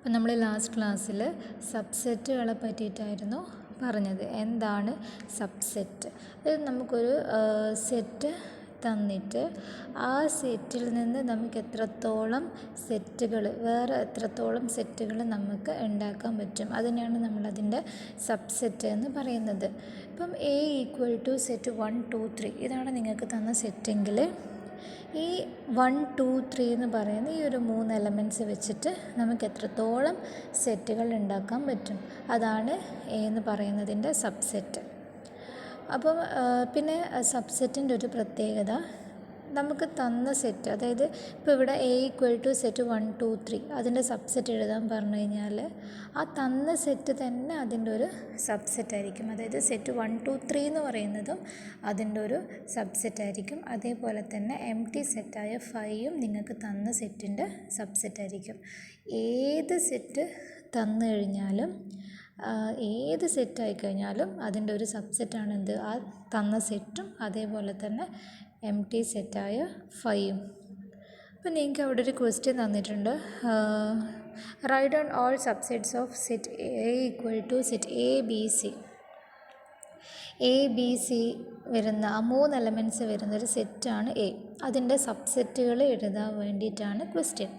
അപ്പോൾ നമ്മൾ ലാസ്റ്റ് ക്ലാസ്സിൽ സബ്സെറ്റുകളെ പറ്റിയിട്ടായിരുന്നു പറഞ്ഞത്. എന്താണ് സബ്സെറ്റ്? അത് നമുക്കൊരു സെറ്റ് തന്നിട്ട് ആ സെറ്റിൽ നിന്ന് നമുക്ക് വേറെ എത്രത്തോളം സെറ്റുകൾ നമുക്ക് ഉണ്ടാക്കാൻ പറ്റും, അതിനെയാണ് നമ്മളതിൻ്റെ സബ്സെറ്റ് എന്ന് പറയുന്നത്. ഇപ്പം A = സെറ്റ് 1 2 3 ഇതാണ് നിങ്ങൾക്ക് തന്ന സെറ്റെങ്കിൽ ഈ 1 2 3 എന്ന് പറയുന്ന ഈ ഒരു 3 എലമെൻറ്റ്സ് വെച്ചിട്ട് നമുക്ക് എത്രത്തോളം സെറ്റുകൾ ഉണ്ടാക്കാൻ പറ്റും, അതാണ് A എന്ന് പറയുന്നതിൻ്റെ സബ്സെറ്റ്. അപ്പം പിന്നെ സബ്സെറ്റിൻ്റെ ഒരു പ്രത്യേകത, നമുക്ക് തന്ന സെറ്റ്, അതായത് ഇപ്പോൾ ഇവിടെ A = സെറ്റ് 1 2 3 അതിൻ്റെ സബ്സെറ്റ് എഴുതാൻ പറഞ്ഞു കഴിഞ്ഞാൽ ആ തന്ന സെറ്റ് തന്നെ അതിൻ്റെ ഒരു സബ്സെറ്റ് ആയിരിക്കും. അതായത് സെറ്റ് 1 2 3 എന്ന് പറയുന്നതും അതിൻ്റെ ഒരു സബ്സെറ്റ് ആയിരിക്കും. അതേപോലെ തന്നെ എംപ്റ്റി സെറ്റായ 5ഉം നിങ്ങൾക്ക് തന്ന സെറ്റിൻ്റെ സബ്സെറ്റ് ആയിരിക്കും. ഏത് സെറ്റ് തന്നു കഴിഞ്ഞാലും ഏത് സെറ്റായി കഴിഞ്ഞാലും അതിൻ്റെ ഒരു സബ്സെറ്റാണ് എന്ത്, ആ തന്ന സെറ്റും അതേപോലെ തന്നെ എംപ്റ്റി സെറ്റായ 5ഉം. അപ്പോൾ നിങ്ങൾക്ക് അവിടെ ഒരു ക്വസ്റ്റ്യൻ തന്നിട്ടുണ്ട്, write down all subsets of set A = set ABC വരുന്ന ആ 3 എലമെൻറ്റ്സ് വരുന്നൊരു സെറ്റാണ് A. അതിൻ്റെ സബ്സെറ്റുകൾ എഴുതാൻ വേണ്ടിയിട്ടാണ് ക്വസ്റ്റ്യൻ.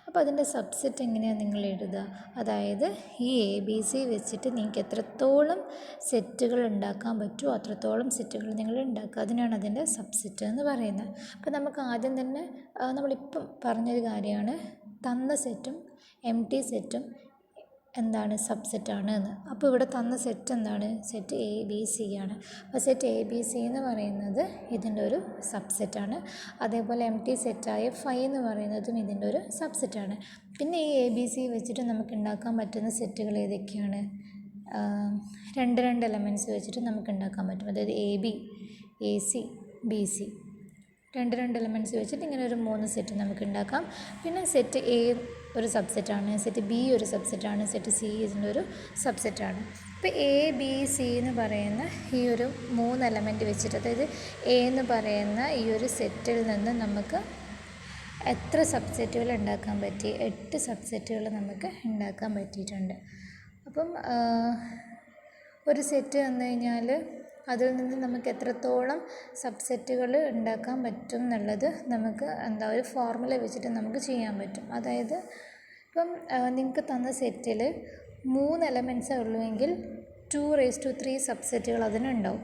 അപ്പോൾ അതിൻ്റെ സബ്സെറ്റ് എങ്ങനെയാണ് നിങ്ങൾ എഴുതുക? അതായത് ഈ ABC വെച്ചിട്ട് നിങ്ങൾക്ക് എത്രത്തോളം സെറ്റുകൾ ഉണ്ടാക്കാൻ പറ്റുമോ അത്രത്തോളം സെറ്റുകൾ നിങ്ങൾ ഉണ്ടാക്കുക. അതിനാണ് അതിൻ്റെ സബ്സെറ്റ് എന്ന് പറയുന്നത്. അപ്പോൾ നമുക്ക് ആദ്യം തന്നെ നമ്മളിപ്പം പറഞ്ഞൊരു കാര്യമാണ്, തന്ന സെറ്റും എംപ്റ്റി സെറ്റും എന്താണ്, സബ്സെറ്റാണ് എന്ന്. അപ്പോൾ ഇവിടെ തന്ന സെറ്റ് എന്താണ്, സെറ്റ് ABC ആണ്. അപ്പോൾ സെറ്റ് ABC എന്ന് പറയുന്നത് ഇതിൻ്റെ ഒരു സബ്സെറ്റാണ്. അതേപോലെ എംപ്റ്റി സെറ്റായ 5 എന്ന് പറയുന്നതും ഇതിൻ്റെ ഒരു സബ്സെറ്റാണ്. പിന്നെ ഈ ABC വെച്ചിട്ട് നമുക്ക് ഉണ്ടാക്കാൻ പറ്റുന്ന സെറ്റുകൾ ഏതൊക്കെയാണ്? രണ്ട് എലമെൻറ്റ്സ് വെച്ചിട്ട് നമുക്ക് ഉണ്ടാക്കാൻ പറ്റും. അതായത് AB, AC, BC രണ്ട് എലമെൻറ്റ്സ് വെച്ചിട്ട് ഇങ്ങനെ ഒരു 3 സെറ്റ് നമുക്ക് ഉണ്ടാക്കാം. പിന്നെ സെറ്റ് A ഒരു സബ്സെറ്റാണ്, സെറ്റ് B ഒരു സബ്സെറ്റാണ്, സെറ്റ് C ഇതിൻ്റെ ഒരു സബ്സെറ്റാണ്. ഇപ്പോൾ ABC എന്ന് പറയുന്ന ഈ ഒരു 3 എലമെൻറ്റ് വെച്ചിട്ട്, അതായത് A എന്ന് പറയുന്ന ഈ ഒരു സെറ്റിൽ നിന്ന് നമുക്ക് എത്ര സബ്സെറ്റുകൾ ഉണ്ടാക്കാൻ പറ്റി? 8 സബ്സെറ്റുകൾ നമുക്ക് ഉണ്ടാക്കാൻ പറ്റിയിട്ടുണ്ട്. അപ്പം ഒരു സെറ്റ് വന്നു കഴിഞ്ഞാൽ അതിൽ നിന്ന് നമുക്ക് എത്രത്തോളം സബ്സെറ്റുകൾ ഉണ്ടാക്കാൻ പറ്റും എന്നുള്ളത് നമുക്ക് ഒരു ഫോർമുല വെച്ചിട്ട് നമുക്ക് ചെയ്യാൻ പറ്റും. അതായത് ഇപ്പം നിങ്ങൾക്ക് തന്ന സെറ്റിൽ 3 എലമെൻറ്റ്സേ ഉള്ളുവെങ്കിൽ 2⁻³ സബ്സെറ്റുകൾ അതിനുണ്ടാവും.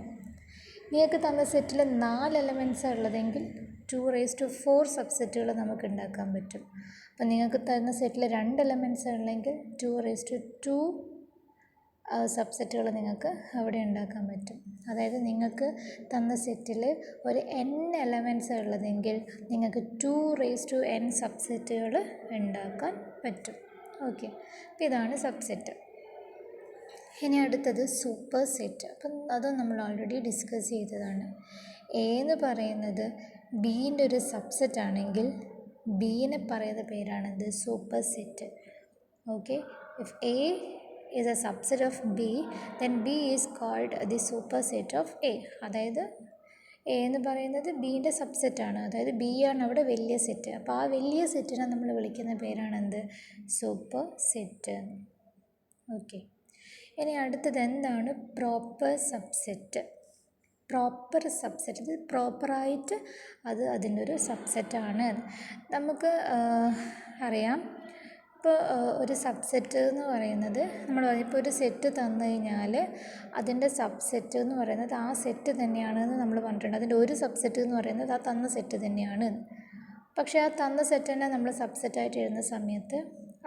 നിങ്ങൾക്ക് തന്ന സെറ്റിൽ 4 എലമെൻറ്റ്സാണ് ഉള്ളതെങ്കിൽ 2⁻⁴ സബ്സെറ്റുകൾ നമുക്ക് ഉണ്ടാക്കാൻ പറ്റും. അപ്പം നിങ്ങൾക്ക് തന്ന സെറ്റിൽ 2 എലമെൻറ്റ്സാണ് ഉള്ളെങ്കിൽ 2⁻² സബ്സെറ്റുകൾ നിങ്ങൾക്ക് അവിടെ ഉണ്ടാക്കാൻ പറ്റും. അതായത് നിങ്ങൾക്ക് തന്ന സെറ്റിൽ ഒരു n എലമെൻറ്റ്സ് ഉള്ളതെങ്കിൽ നിങ്ങൾക്ക് 2⁻n സബ്സെറ്റുകൾ ഉണ്ടാക്കാൻ പറ്റും. ഓക്കെ, അപ്പോൾ ഇതാണ് സബ്സെറ്റ്. ഇനി അടുത്തത് സൂപ്പർ സെറ്റ്. അപ്പം അത് നമ്മൾ ഓൾറെഡി ഡിസ്കസ് ചെയ്തതാണ്. A എന്ന് പറയുന്നത് ബീൻ്റെ ഒരു സബ്സെറ്റ് ആണെങ്കിൽ ബീനെ പറയുന്ന പേരാണെന്ത്, superset. Okay, if A is a subset of B, then B is called the superset of A. അതായത് A എന്ന് പറയുന്നത് ബീൻ്റെ സബ്സെറ്റാണ്, അതായത് B ആണ് അവിടെ വലിയ സെറ്റ്. അപ്പോൾ ആ വലിയ സെറ്റിനെ നമ്മൾ വിളിക്കുന്ന പേരാണെന്ത്, സൂപ്പർ സെറ്റ്. ഓക്കെ, ഇനി അടുത്തത് എന്താണ് പ്രോപ്പർ സബ്സെറ്റ്? പ്രോപ്പർ സബ്സെറ്റ്, ഇത് പ്രോപ്പറായിട്ട് അതിൻ്റെ ഒരു സബ്സെറ്റാണ്. നമുക്ക് അറിയാം, ഇപ്പോൾ ഒരു സബ്സെറ്റ് എന്ന് പറയുന്നത് നമ്മൾ ഇപ്പോൾ ഒരു സെറ്റ് തന്നു കഴിഞ്ഞാൽ അതിൻ്റെ സബ്സെറ്റ് എന്ന് പറയുന്നത് ആ സെറ്റ് തന്നെയാണെന്ന് നമ്മൾ പറഞ്ഞിട്ടുണ്ട്. അതിൻ്റെ ഒരു സബ്സെറ്റ് എന്ന് പറയുന്നത് ആ തന്ന സെറ്റ് തന്നെയാണ്. പക്ഷേ ആ തന്ന സെറ്റ് തന്നെ നമ്മൾ സബ്സെറ്റായിട്ട് എഴുതുന്ന സമയത്ത്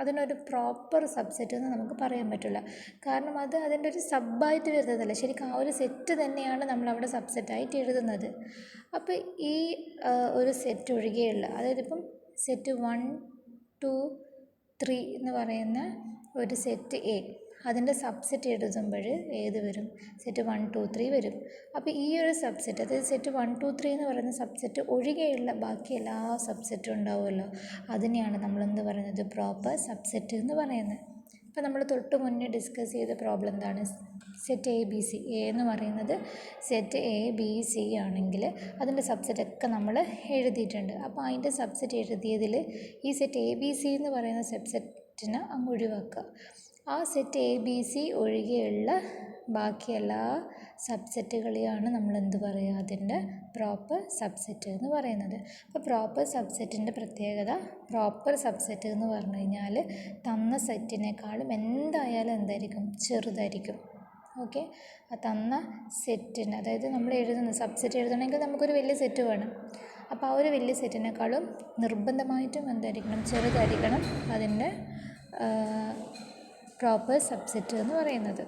അതിനൊരു പ്രോപ്പർ സബ്സെറ്റ് എന്ന് നമുക്ക് പറയാൻ പറ്റില്ല. കാരണം അത് അതിൻ്റെ ഒരു സബ്ബായിട്ട് വരുന്നതല്ല, ശരിക്കും ആ ഒരു സെറ്റ് തന്നെയാണ് നമ്മളവിടെ സബ്സെറ്റായിട്ട് എഴുതുന്നത്. അപ്പോൾ ഈ ഒരു സെറ്റ് ഒഴികെയുള്ള, അതായത് ഇപ്പം സെറ്റ് 1 2 3 എന്ന് പറയുന്ന ഒരു സെറ്റ് A, അതിൻ്റെ സബ്സെറ്റ് എഴുതുമ്പോൾ ഏത് വരും, സെറ്റ് 1 2 3 വരും. അപ്പോൾ ഈ ഒരു സബ്സെറ്റ്, അതായത് സെറ്റ് 1 2 3 എന്ന് പറയുന്ന സബ്സെറ്റ് ഒഴികെയുള്ള ബാക്കി എല്ലാ സബ്സെറ്റും ഉണ്ടാവുമല്ലോ, അതിനെയാണ് നമ്മളെന്ത് പറയുന്നത്, പ്രോപ്പർ സബ്സെറ്റ് എന്ന് പറയുന്നത്. ഇപ്പോൾ നമ്മൾ തൊട്ട് മുന്നേ ഡിസ്കസ് ചെയ്ത പ്രോബ്ലം എന്താണ്, സെറ്റ് ABC, A എന്ന് പറയുന്നത് സെറ്റ് ABC ആണെങ്കിൽ അതിൻ്റെ സബ്സെറ്റൊക്കെ നമ്മൾ എഴുതിയിട്ടുണ്ട്. അപ്പോൾ അതിൻ്റെ സബ്സെറ്റ് എഴുതിയതിൽ ഈ സെറ്റ് ABC എന്ന് പറയുന്ന സെറ്റിനെ അങ്ങ് ഒഴിവാക്കുക. ആ സെറ്റ് എ ബി സി ഒഴികെയുള്ള ബാക്കി എല്ലാ സബ്സെറ്റുകളെയാണ് നമ്മൾ എന്ത് പറയുക, അതിൻ്റെ പ്രോപ്പർ സബ്സെറ്റ് എന്ന് പറയുന്നത്. അപ്പോൾ പ്രോപ്പർ സബ്സെറ്റിൻ്റെ പ്രത്യേകത, പ്രോപ്പർ സബ്സെറ്റ് എന്ന് പറഞ്ഞു കഴിഞ്ഞാൽ തന്ന സെറ്റിനേക്കാളും എന്തായാലും എന്തായിരിക്കും, ചെറുതായിരിക്കും. ഓക്കെ, ആ തന്ന സെറ്റിന്, അതായത് നമ്മൾ എഴുതുന്ന സബ്സെറ്റ് എഴുതണമെങ്കിൽ നമുക്കൊരു വലിയ സെറ്റ് വേണം. അപ്പോൾ ആ ഒരു വലിയ സെറ്റിനേക്കാളും നിർബന്ധമായിട്ടും എന്തായിരിക്കണം, ചെറുതായിരിക്കണം അതിൻ്റെ പ്രോപ്പർ സബ്സെറ്റ് എന്ന് പറയുന്നത്.